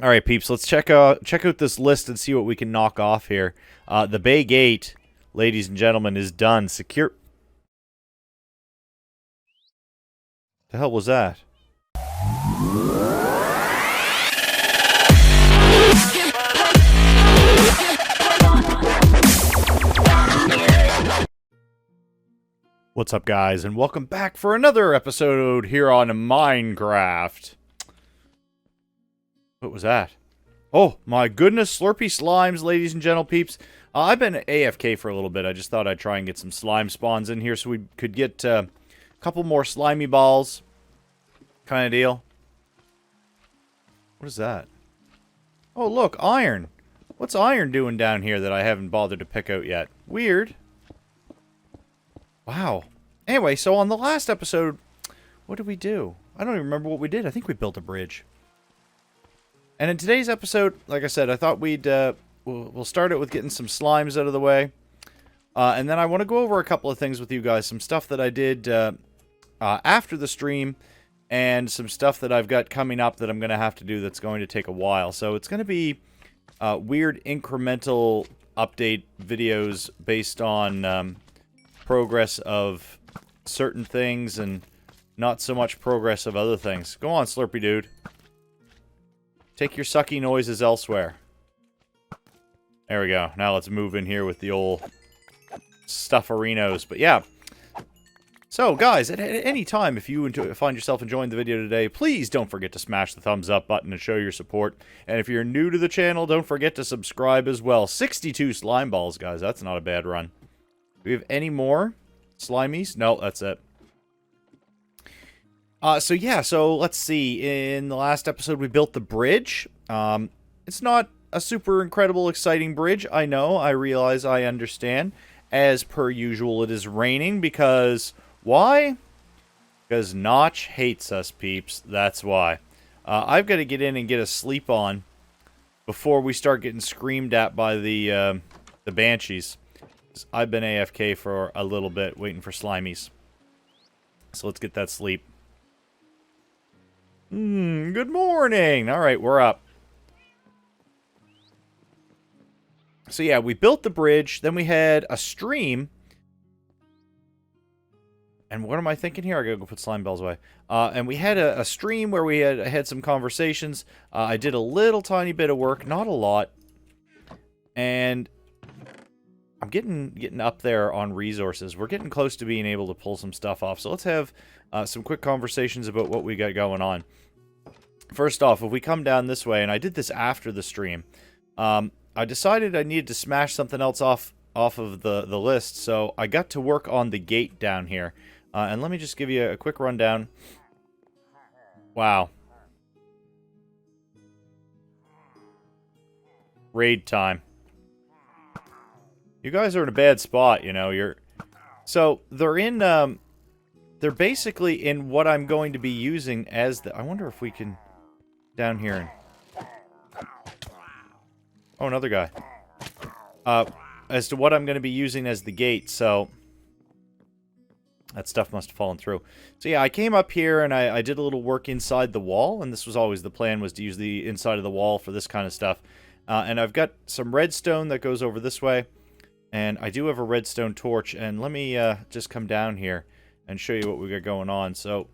All right, peeps, let's check out this list and see what we can knock off here. The Bay Gate, ladies and gentlemen, is done. Secure. The hell was that? What's up, guys, and welcome back for another episode here on Minecraft. What was that? Oh, my goodness, Slurpy Slimes, ladies and gentle peeps. I've been AFK for a little bit. I just thought I'd try and get some slime spawns in here so we could get a couple more slimy balls. Kind of deal. What is that? Oh, look, iron. What's iron doing down here that I haven't bothered to pick out yet? Weird. Wow. Anyway, so on the last episode, what did we do? I don't even remember what we did. I think we built a bridge. And in today's episode, like I said, I thought we'll start it with getting some slimes out of the way. And then I want to go over a couple of things with you guys. Some stuff that I did after the stream, and some stuff that I've got coming up that I'm going to have to do that's going to take a while. So it's going to be weird incremental update videos based on progress of certain things and not so much progress of other things. Go on, Slurpy dude. Take your sucky noises elsewhere. There we go. Now let's move in here with the old stufferinos. But yeah. So, guys, at any time, if you find yourself enjoying the video today, please don't forget to smash the thumbs up button and show your support. And if you're new to the channel, don't forget to subscribe as well. 62 slime balls, guys. That's not a bad run. Do we have any more slimies? No, that's it. So let's see. In the last episode, we built the bridge. It's not a super incredible, exciting bridge. I know, I realize, I understand. As per usual, it is raining because... Why? Because Notch hates us, peeps. That's why. I've got to get in and get a sleep on before we start getting screamed at by the banshees. I've been AFK for a little bit, waiting for slimies. So let's get that sleep. Good morning! Alright, we're up. So yeah, we built the bridge, then we had a stream. And what am I thinking here? I gotta go put slime bells away. And we had a stream where we had some conversations. I did a little tiny bit of work, not a lot. And I'm getting up there on resources. We're getting close to being able to pull some stuff off. So let's have some quick conversations about what we got going on. First off, if we come down this way, and I did this after the stream, I decided I needed to smash something else off of the list. So I got to work on the gate down here. And let me just give you a quick rundown. Wow. Raid time. You guys are in a bad spot, you know. So they're in they're basically in what I'm going to be using as the... I wonder if we can down here and... Oh, another guy. As to what I'm going to be using as the gate, so... That stuff must have fallen through. So yeah, I came up here and I did a little work inside the wall, and this was always the plan, was to use the inside of the wall for this kind of stuff. And I've got some redstone that goes over this way, and I do have a redstone torch, and let me just come down here and show you what we got going on. So,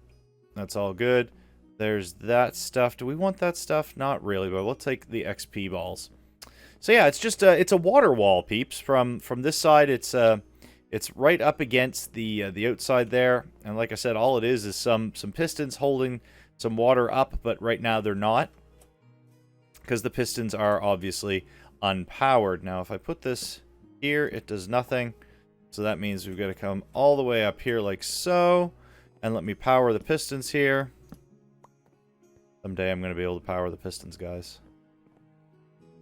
that's all good. There's that stuff. Do we want that stuff? Not really, but we'll take the XP balls. So yeah, it's just it's a water wall, peeps. From this side, it's right up against the outside there, and like I said, all it is some pistons holding some water up, but right now they're not, because the pistons are obviously unpowered. Now, if I put this here, it does nothing, so that means we've got to come all the way up here like so, and let me power the pistons here. Someday I'm going to be able to power the pistons, guys.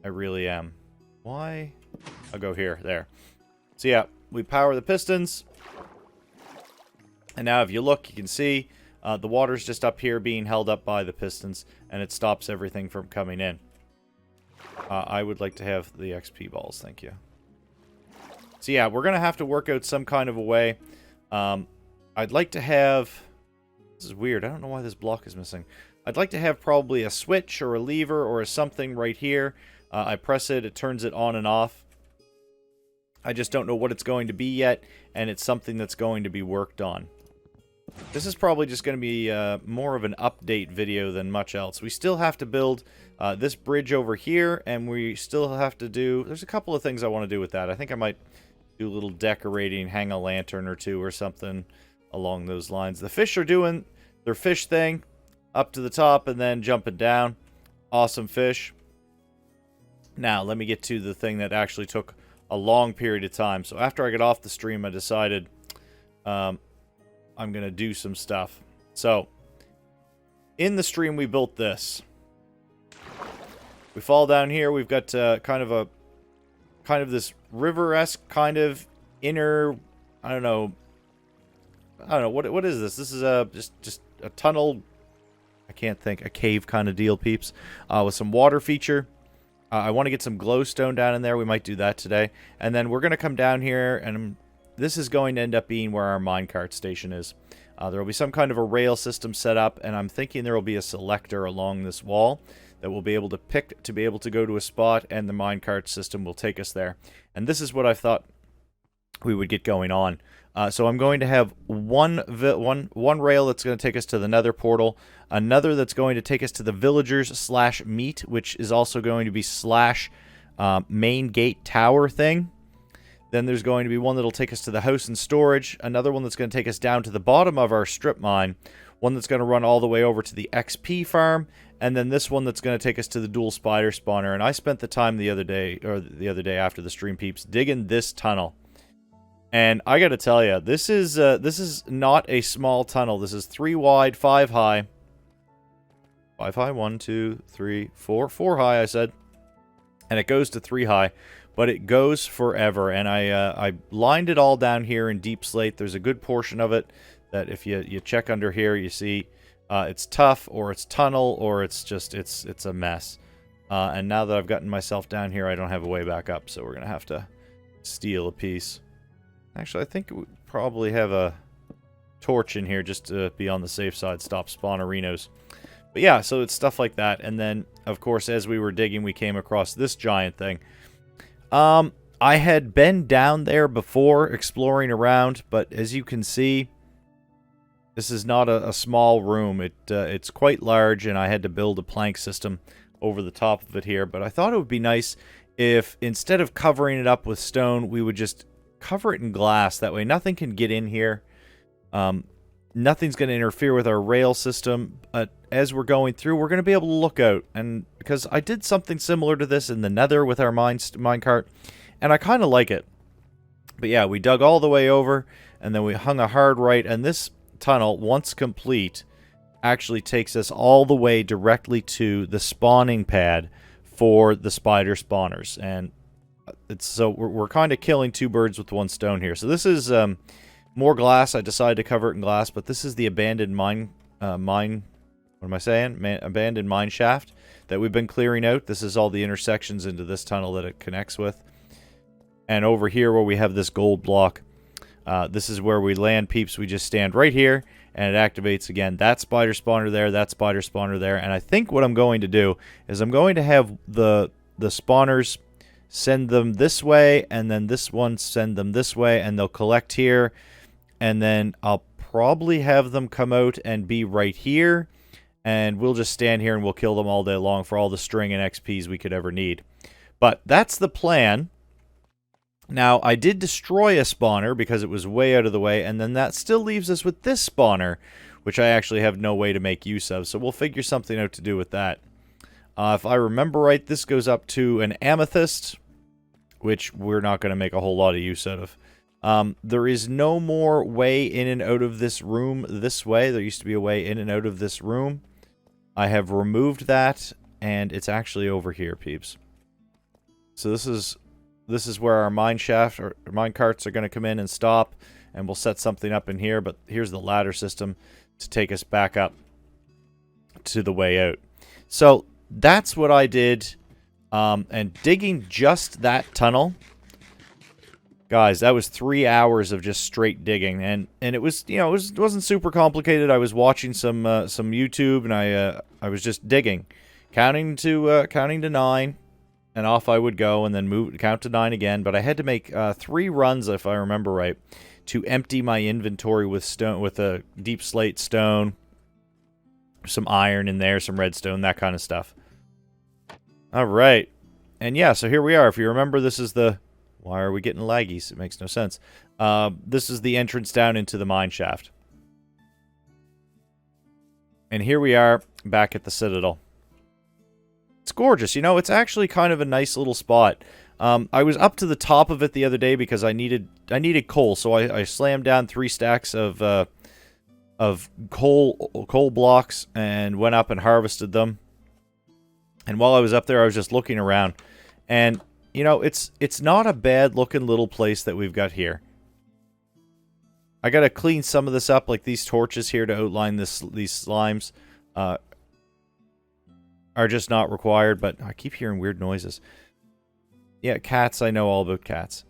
I really am. Why? I'll go here, there. So yeah, we power the pistons, and now if you look, you can see the water's just up here being held up by the pistons, and it stops everything from coming in. I would like to have the XP balls, thank you. So yeah, we're going to have to work out some kind of a way. I'd like to have... This is weird, I don't know why this block is missing. I'd like to have probably a switch or a lever or a something right here. I press it, it turns it on and off. I just don't know what it's going to be yet, and it's something that's going to be worked on. This is probably just going to be more of an update video than much else. We still have to build this bridge over here, and we still have to do... There's a couple of things I want to do with that. I think I might do a little decorating, hang a lantern or two or something along those lines. The fish are doing their fish thing, up to the top and then jumping down. Awesome fish. Now, let me get to the thing that actually took a long period of time. So after I got off the stream, I decided... I'm going to do some stuff. So, in the stream, we built this. We fall down here. We've got kind of this river-esque kind of inner, I don't know, what is this? This is just a tunnel, I can't think, a cave kind of deal, peeps, with some water feature. I want to get some glowstone down in there. We might do that today. And then we're going to come down here, and this is going to end up being where our minecart station is. There will be some kind of a rail system set up, and I'm thinking there will be a selector along this wall that we'll be able to pick to be able to go to a spot, and the minecart system will take us there. And this is what I thought we would get going on. So I'm going to have one rail that's going to take us to the nether portal, another that's going to take us to the villagers / meat, which is also going to be / main gate tower thing. Then there's going to be one that'll take us to the house and storage, another one that's going to take us down to the bottom of our strip mine, one that's going to run all the way over to the XP farm, and then this one that's going to take us to the dual spider spawner. And I spent the time the other day after the stream, peeps, digging this tunnel. And I got to tell you, this is not a small tunnel. This is 3 wide, 5 high. 5 high, 1, 2, 3, 4. 4 high, I said. And it goes to 3 high. But it goes forever, and I lined it all down here in deep slate. There's a good portion of it that if you check under here, you see it's tough, or it's tunnel, or it's just, it's a mess. And now that I've gotten myself down here, I don't have a way back up, so we're going to have to steal a piece. Actually, I think we probably have a torch in here just to be on the safe side, stop spawnerinos. But yeah, so it's stuff like that. And then, of course, as we were digging, we came across this giant thing. I had been down there before exploring around, but as you can see, this is not a small room. It's quite large, and I had to build a plank system over the top of it here. But I thought it would be nice if instead of covering it up with stone, we would just cover it in glass. That way nothing can get in here. Nothing's going to interfere with our rail system. But as we're going through, we're going to be able to look out. And because I did something similar to this in the nether with our minecart, and I kind of like it. But yeah, we dug all the way over, and then we hung a hard right. And this tunnel, once complete, actually takes us all the way directly to the spawning pad for the spider spawners. And so we're kind of killing 2 birds with 1 stone here. So this is more glass. I decided to cover it in glass, but this is the abandoned abandoned mine shaft that we've been clearing out. This is all the intersections into this tunnel that it connects with. And over here where we have this gold block, this is where we land, peeps. We just stand right here, and it activates again. That spider spawner there, that spider spawner there. And I think what I'm going to do is I'm going to have the spawners send them this way, and then this one send them this way, and they'll collect here. And then I'll probably have them come out and be right here. And we'll just stand here and we'll kill them all day long for all the string and XPs we could ever need. But that's the plan. Now, I did destroy a spawner because it was way out of the way. And then that still leaves us with this spawner, which I actually have no way to make use of. So we'll figure something out to do with that. If I remember right, this goes up to an amethyst, which we're not going to make a whole lot of use out of. There is no more way in and out of this room this way. There used to be a way in and out of this room. I have removed that, and it's actually over here, peeps. So this is where our mine shaft or mine carts are going to come in and stop, and we'll set something up in here. But here's the ladder system to take us back up to the way out. So that's what I did, and digging just that tunnel Guys, that was 3 hours of just straight digging, and it was, you know, it wasn't super complicated. I was watching some YouTube, and I was just digging, counting to 9, and off I would go, and then count to 9 again. But I had to make 3 runs, if I remember right, to empty my inventory with stone, with a deep slate stone, some iron in there, some redstone, that kind of stuff. All right, and yeah, so here we are. If you remember, this is the... Why are we getting laggies? It makes no sense. This is the entrance down into the mine shaft. And here we are, back at the Citadel. It's gorgeous, you know, it's actually kind of a nice little spot. I was up to the top of it the other day because I needed coal, so I slammed down 3 stacks of coal blocks and went up and harvested them. And while I was up there, I was just looking around, and you know, it's not a bad-looking little place that we've got here. I gotta clean some of this up, like these torches here to outline these slimes are just not required, but I keep hearing weird noises. Yeah, cats, I know all about cats.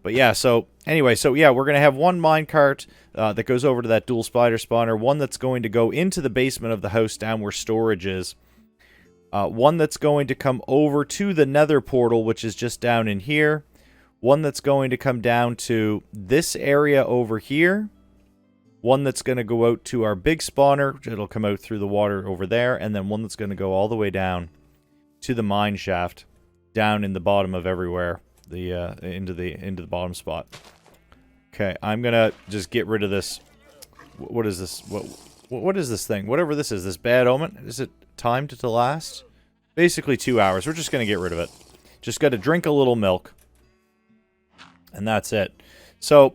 But yeah, so, anyway, so yeah, we're gonna have one minecart that goes over to that dual spider spawner, one that's going to go into the basement of the house down where storage is. One that's going to come over to the nether portal, which is just down in here. One that's going to come down to this area over here. One that's going to go out to our big spawner. It'll come out through the water over there. And then one that's going to go all the way down to the mine shaft. Down in the bottom of everywhere. Into the bottom spot. Okay, I'm going to just get rid of this. What is this? What is this thing? Whatever this is bad omen? Is it timed to last? Basically 2 hours. We're just going to get rid of it. Just got to drink a little milk. And that's it. So,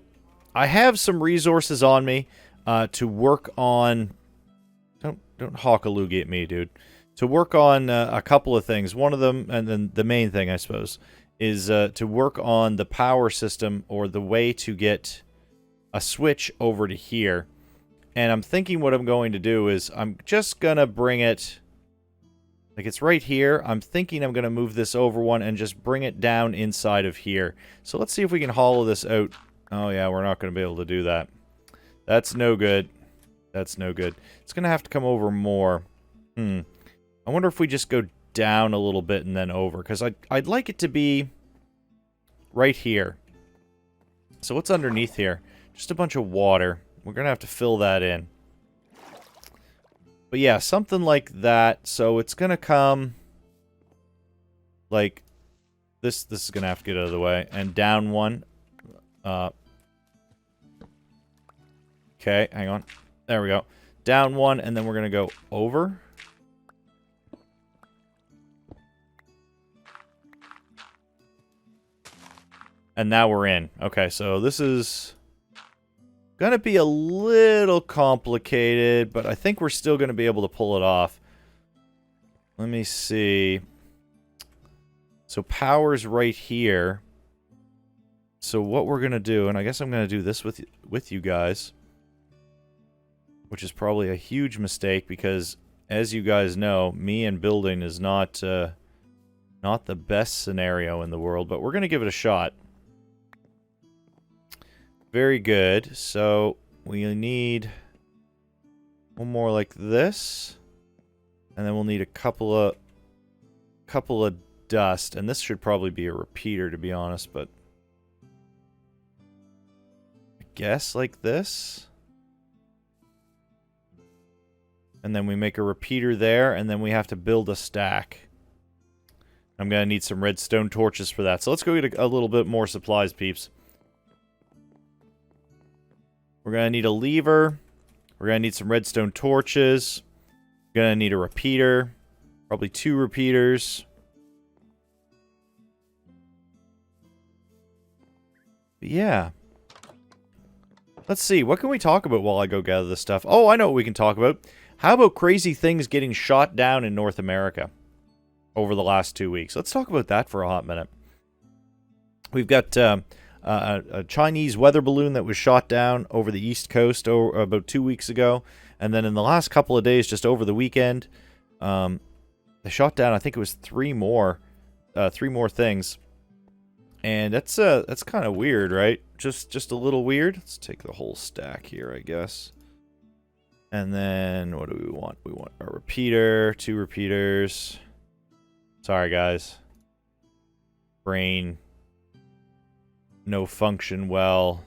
I have some resources on me to work on... Don't hawk-a-loogie at me, dude. To work on a couple of things. One of them, and then the main thing, I suppose, is to work on the power system, or the way to get a switch over to here. And I'm thinking what I'm going to do is I'm just going to bring it... Like, it's right here. I'm thinking I'm going to move this over one and just bring it down inside of here. So let's see if we can hollow this out. Oh, yeah, we're not going to be able to do that. That's no good. That's no good. It's going to have to come over more. I wonder if we just go down a little bit and then over. Because I'd like it to be right here. So what's underneath here? Just a bunch of water. We're going to have to fill that in. But yeah, something like that. So it's going to come like this. This is going to have to get out of the way. And down one. Okay, hang on. There we go. Down one, and then we're going to go over. And now we're in. Okay, so this is... gonna be a little complicated, but I think we're still gonna be able to pull it off. Let me see. So power's right here. So what we're gonna do, and I guess I'm gonna do this with you guys, which is probably a huge mistake because, as you guys know, me and building is not the best scenario in the world, but we're gonna give it a shot. Very good. So we need one more like this, and then we'll need a couple of dust, and this should probably be a repeater, to be honest. But I guess like this, and then we make a repeater there, and then we have to build a stack. I'm gonna need some redstone torches for that. So let's go get a little bit more supplies, peeps. We're going to need a lever. We're going to need some redstone torches. We're going to need a repeater. Probably 2 repeaters. But yeah. Let's see. What can we talk about while I go gather this stuff? Oh, I know what we can talk about. How about crazy things getting shot down in North America over the last 2 weeks? Let's talk about that for a hot minute. We've got... a Chinese weather balloon that was shot down over the East Coast about 2 weeks ago. And then in the last couple of days, just over the weekend, they shot down, I think it was 3 more things. And that's kind of weird, right? Just a little weird. Let's take the whole stack here, I guess. And then what do we want? We want a repeater, 2 repeaters. Sorry, guys. Brain. No function well.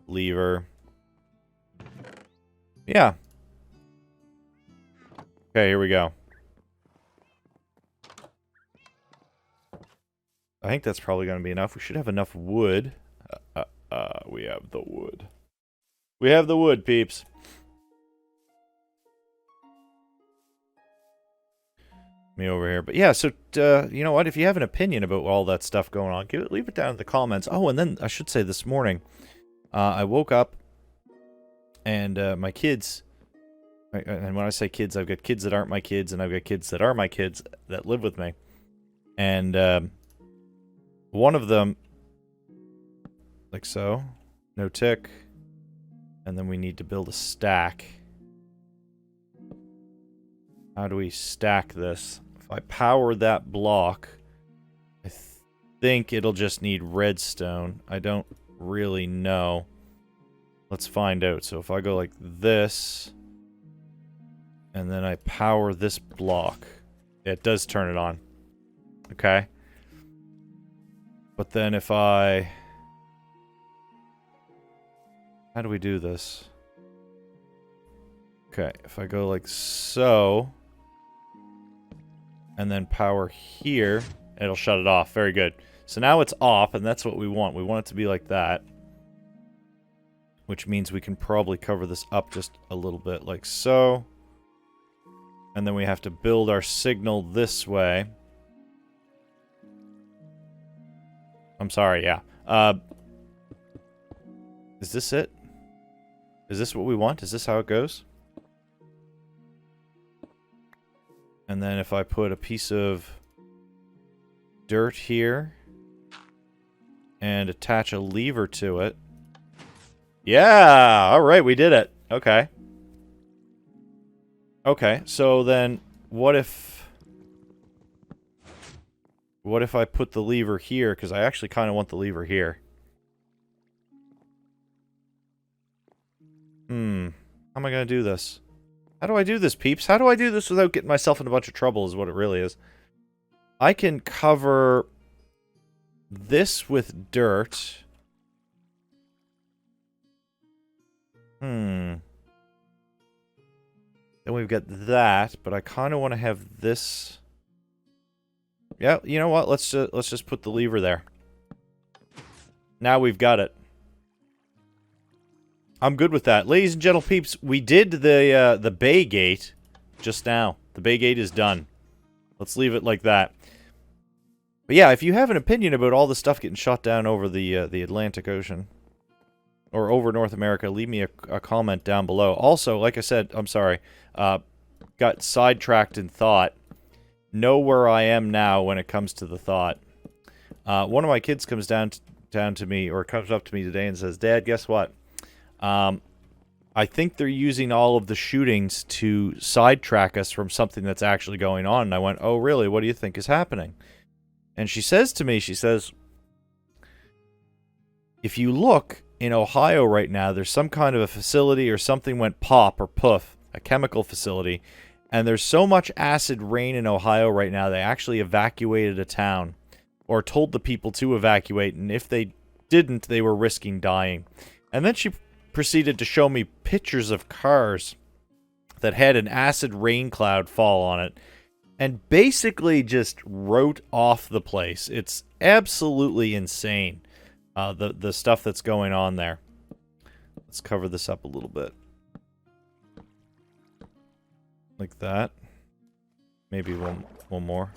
Lever. Yeah. Okay, here we go. I think that's probably going to be enough. We should have enough wood. We have the wood. We have the wood, peeps. Me over here. But yeah, so, you know what? If you have an opinion about all that stuff going on, leave it down in the comments. Oh, and then I should say this morning, I woke up, and my kids, and when I say kids, I've got kids that aren't my kids, and I've got kids that are my kids that live with me. And, one of them, like so, no tick, and then we need to build a stack. How do we stack this? If I power that block, I think it'll just need redstone. I don't really know. Let's find out. So if I go like this, and then I power this block, it does turn it on. Okay. But then if I... How do we do this? Okay, if I go like so, and then power here, it'll shut it off. Very good. So now it's off, and that's what we want. We want it to be like that. Which means we can probably cover this up just a little bit, like so. And then we have to build our signal this way. I'm sorry, yeah. Is this it? Is this what we want? Is this how it goes? And then if I put a piece of dirt here and attach a lever to it. Yeah! Alright, we did it. Okay. Okay, so then what if I put the lever here? Because I actually kind of want the lever here. How am I going to do this? How do I do this, peeps? How do I do this without getting myself in a bunch of trouble is what it really is. I can cover this with dirt. Then we've got that, but I kind of want to have this... Yeah, you know what? Let's just put the lever there. Now we've got it. I'm good with that. Ladies and gentle peeps, we did the bay gate just now. The bay gate is done. Let's leave it like that. But yeah, if you have an opinion about all the stuff getting shot down over the Atlantic Ocean, or over North America, leave me a comment down below. Also, like I said, I'm sorry, got sidetracked in thought. Know where I am now when it comes to the thought. One of my kids comes down to me, or comes up to me today and says, "Dad, guess what? I think they're using all of the shootings to sidetrack us from something that's actually going on." And I went, "Oh, really? What do you think is happening?" And she says to me, she says, "If you look in Ohio right now, there's some kind of a facility or something went pop or poof, a chemical facility, and there's so much acid rain in Ohio right now, they actually evacuated a town, or told the people to evacuate, and if they didn't, they were risking dying." And then she proceeded to show me pictures of cars that had an acid rain cloud fall on it, and basically just wrote off the place. It's absolutely insane, the stuff that's going on there. Let's cover this up a little bit. Like that. Maybe one more.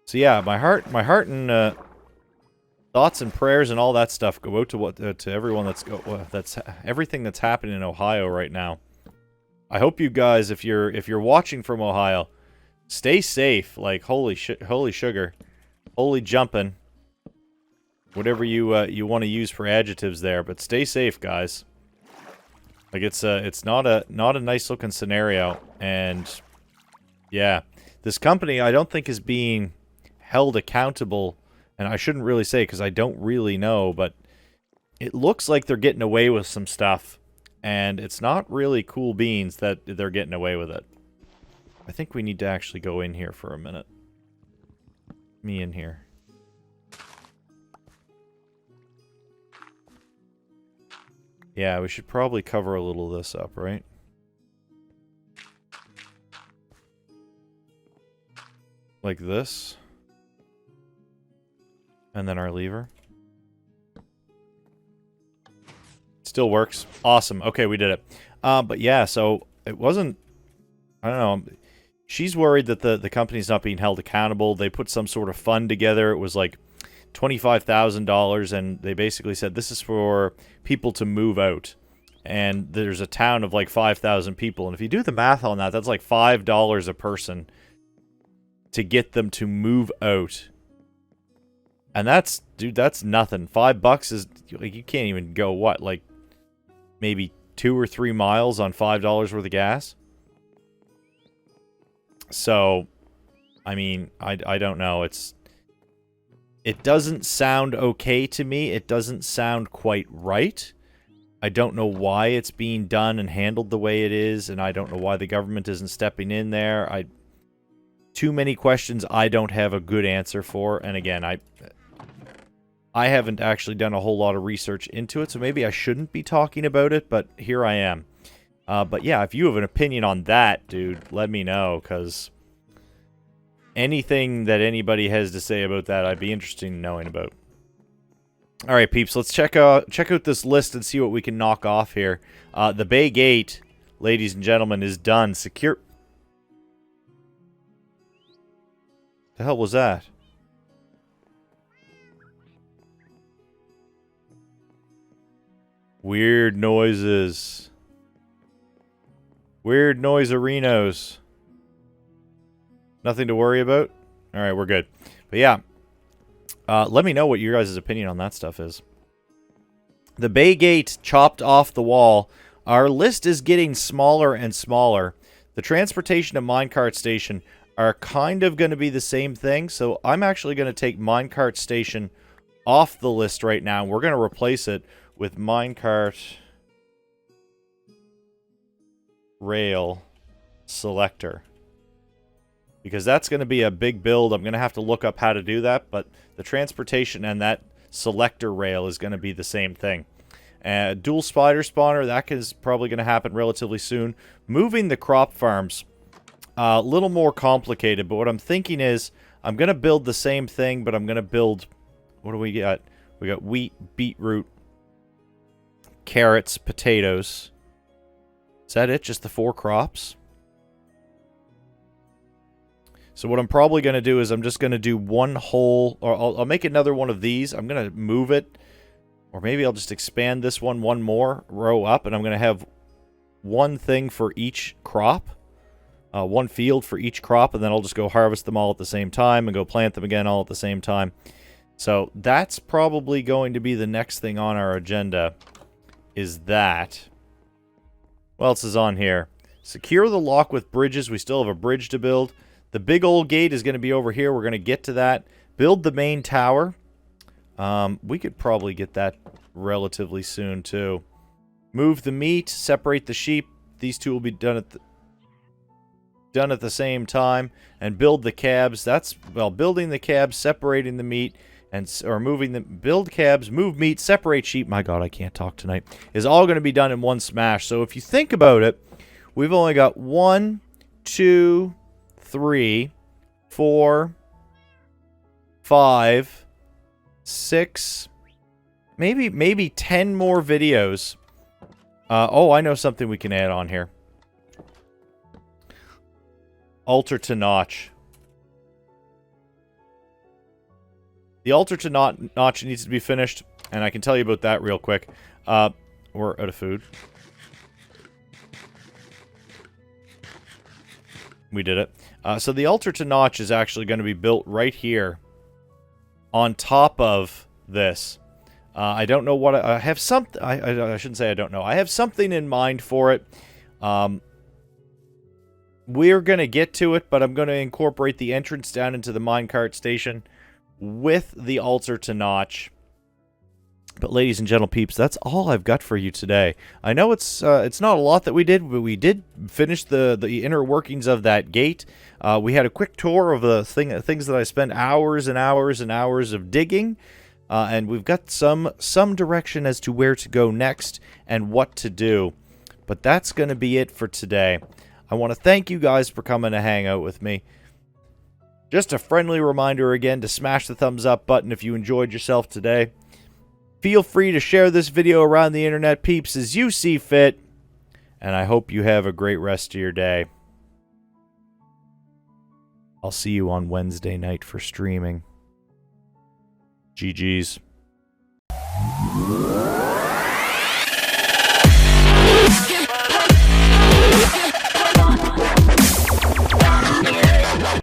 So yeah, my heart and thoughts and prayers and all that stuff go out to everyone that's everything that's happening in Ohio right now. I hope you guys, if you're watching from Ohio, stay safe. Like holy sugar, holy jumping, whatever you want to use for adjectives there, but stay safe, guys. Like it's not a nice looking scenario, and yeah, this company I don't think is being held accountable And I shouldn't really say because I don't really know, but it looks like they're getting away with some stuff. And it's not really cool beans that they're getting away with it. I think we need to actually go in here for a minute. Me in here. Yeah, we should probably cover a little of this up, right? Like this. And then our lever. Still works. Awesome. Okay, we did it. But yeah, so it wasn't... I don't know. She's worried that the company's not being held accountable. They put some sort of fund together. It was like $25,000, and they basically said this is for people to move out. And there's a town of like 5,000 people. And if you do the math on that, that's like $5 a person to get them to move out. And that's, dude, that's nothing. $5 is, like, you can't even go, what, like, maybe 2 or 3 miles on $5 worth of gas? So, I mean, I don't know. It doesn't sound okay to me. It doesn't sound quite right. I don't know why it's being done and handled the way it is, and I don't know why the government isn't stepping in there. Too many questions I don't have a good answer for, and again, I haven't actually done a whole lot of research into it, so maybe I shouldn't be talking about it, but here I am. But yeah, if you have an opinion on that, dude, let me know, because anything that anybody has to say about that, I'd be interested in knowing about. Alright, peeps, let's check out this list and see what we can knock off here. The Bay Gate, ladies and gentlemen, is done. Secure... The hell was that? Weird noises. Weird noise-arinos. Nothing to worry about? Alright, we're good. But yeah. Let me know what your guys' opinion on that stuff is. The Bay Gate chopped off the wall. Our list is getting smaller and smaller. The transportation and minecart station are kind of going to be the same thing. So I'm actually going to take minecart station off the list right now. We're going to replace it with minecart rail selector. Because that's going to be a big build. I'm going to have to look up how to do that. But the transportation and that selector rail is going to be the same thing. Dual spider spawner, that is probably going to happen relatively soon. Moving the crop farms, a little more complicated. But what I'm thinking is, I'm going to build the same thing, but I'm going to build... What do we got? We got wheat, beetroot, carrots, potatoes. Is that it? Just the 4 crops? So what I'm probably going to do is I'm just going to do one whole... Or I'll make another one of these. I'm going to move it. Or maybe I'll just expand this one more row up. And I'm going to have one thing for each crop. One field for each crop. And then I'll just go harvest them all at the same time. And go plant them again all at the same time. So that's probably going to be the next thing on our agenda. Is that... What else is on here? Secure the lock with bridges. We still have a bridge to build. The big old gate is going to be over here. We're going to get to that. Build the main tower. We could probably get that relatively soon, too. Move the meat. Separate the sheep. These two will be done at the same time. And build the cabs. That's, well, building the cabs, separating the meat, or moving the... Build cabs, move meat, separate sheep. My God, I can't talk tonight. Is all going to be done in one smash. So if you think about it, we've only got 1, 2... 3, 4, 5, 6, maybe 10 more videos. Oh, I know something we can add on here. Altar to notch. The altar to notch needs to be finished, and I can tell you about that real quick. We're out of food. We did it. So the altar to notch is actually going to be built right here on top of this. I don't know what... I have something... I shouldn't say I don't know. I have something in mind for it. We're going to get to it, but I'm going to incorporate the entrance down into the minecart station with the altar to notch. But ladies and gentle peeps, that's all I've got for you today. I know it's not a lot that we did, but we did finish the inner workings of that gate. We had a quick tour of the things that I spent hours and hours and hours of digging, and we've got some direction as to where to go next and what to do. But that's going to be it for today. I want to thank you guys for coming to hang out with me. Just a friendly reminder again to smash the thumbs up button if you enjoyed yourself today. Feel free to share this video around the internet, peeps, as you see fit. And I hope you have a great rest of your day. I'll see you on Wednesday night for streaming. GG's.